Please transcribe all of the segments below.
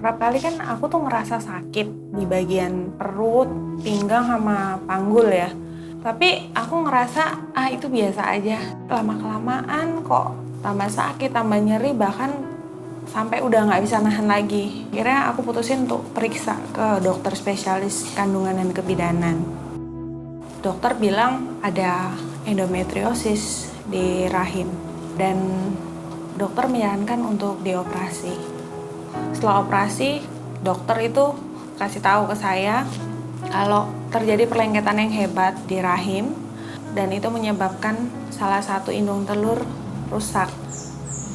Kerap kali kan aku tuh ngerasa sakit di bagian perut, pinggang sama panggul ya. Tapi aku ngerasa itu biasa aja. Lama-kelamaan kok tambah sakit, tambah nyeri, bahkan sampai udah nggak bisa nahan lagi. Akhirnya aku putusin untuk periksa ke dokter spesialis kandungan dan kebidanan. Dokter bilang ada endometriosis di rahim dan dokter menyarankan untuk dioperasi. Setelah operasi, dokter itu kasih tahu ke saya kalau terjadi perlengketan yang hebat di rahim dan itu menyebabkan salah satu indung telur rusak.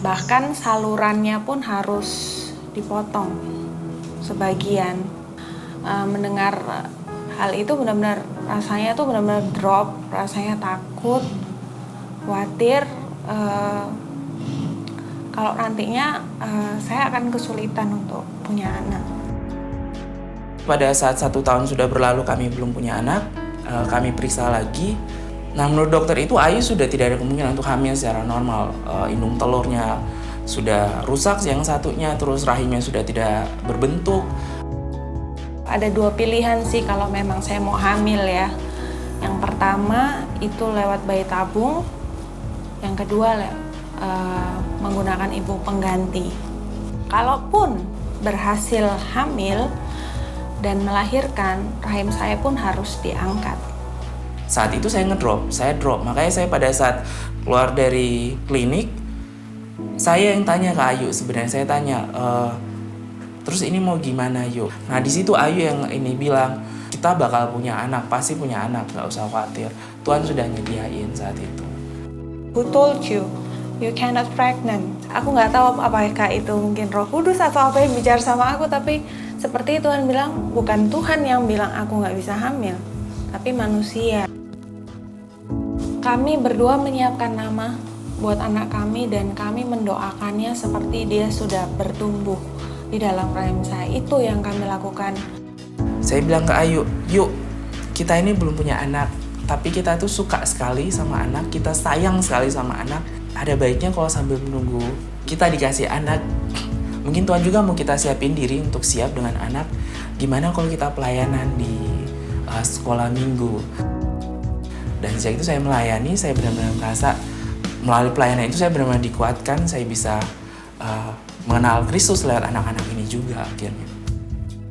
Bahkan salurannya pun harus dipotong sebagian. Mendengar hal itu benar-benar rasanya tuh benar-benar drop, rasanya takut, khawatir. Kalau nantinya saya akan kesulitan untuk punya anak. Pada saat 1 tahun sudah berlalu kami belum punya anak, kami periksa lagi. Nah, menurut dokter itu Ayu sudah tidak ada kemungkinan untuk hamil secara normal. Indung telurnya sudah rusak yang satunya, terus rahimnya sudah tidak berbentuk. Ada 2 pilihan sih kalau memang saya mau hamil ya. Yang pertama itu lewat bayi tabung, yang kedua menggunakan ibu pengganti. Kalaupun berhasil hamil dan melahirkan, rahim saya pun harus diangkat. Saat itu saya drop. Makanya saya pada saat keluar dari klinik, saya yang tanya ke Ayu sebenarnya. Saya tanya, terus ini mau gimana yuk? Nah di situ Ayu yang ini bilang, kita bakal punya anak, pasti punya anak, nggak usah khawatir. Tuhan sudah nyediain saat itu. Who told you? You cannot pregnant. Aku nggak tahu apakah itu mungkin Roh Kudus atau apa yang bicara sama aku, tapi seperti Tuhan bilang, bukan Tuhan yang bilang aku nggak bisa hamil, tapi manusia. Kami berdua menyiapkan nama buat anak kami dan kami mendoakannya seperti dia sudah bertumbuh di dalam rahim saya. Itu yang kami lakukan. Saya bilang ke Ayu, yuk kita ini belum punya anak, tapi kita tuh suka sekali sama anak, kita sayang sekali sama anak. Ada baiknya kalau sambil menunggu kita dikasih anak, mungkin Tuhan juga mau kita siapin diri untuk siap dengan anak. Gimana kalau kita pelayanan di sekolah minggu? Dan sejak itu saya melayani, saya benar-benar merasa melalui pelayanan itu saya benar-benar dikuatkan, saya bisa mengenal Kristus lewat anak-anak ini juga akhirnya.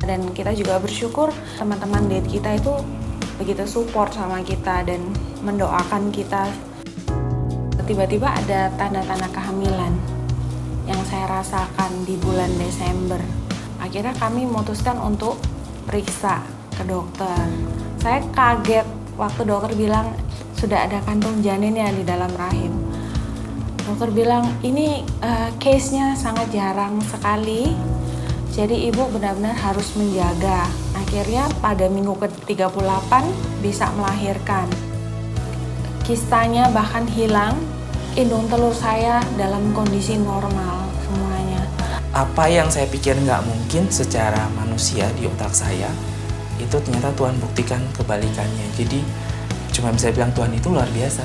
Dan kita juga bersyukur teman-teman diet kita itu begitu support sama kita dan mendoakan kita. Tiba-tiba ada tanda-tanda kehamilan yang saya rasakan di bulan Desember. Akhirnya kami memutuskan untuk periksa ke dokter. Saya kaget waktu dokter bilang sudah ada kantung janin ya di dalam rahim. Dokter bilang ini case-nya sangat jarang sekali, jadi ibu benar-benar harus menjaga. Akhirnya pada minggu ke-38 bisa melahirkan. Kistanya bahkan hilang, indung telur saya dalam kondisi normal semuanya. Apa yang saya pikir nggak mungkin secara manusia di otak saya, itu ternyata Tuhan buktikan kebalikannya. Jadi cuma bisa bilang Tuhan itu luar biasa.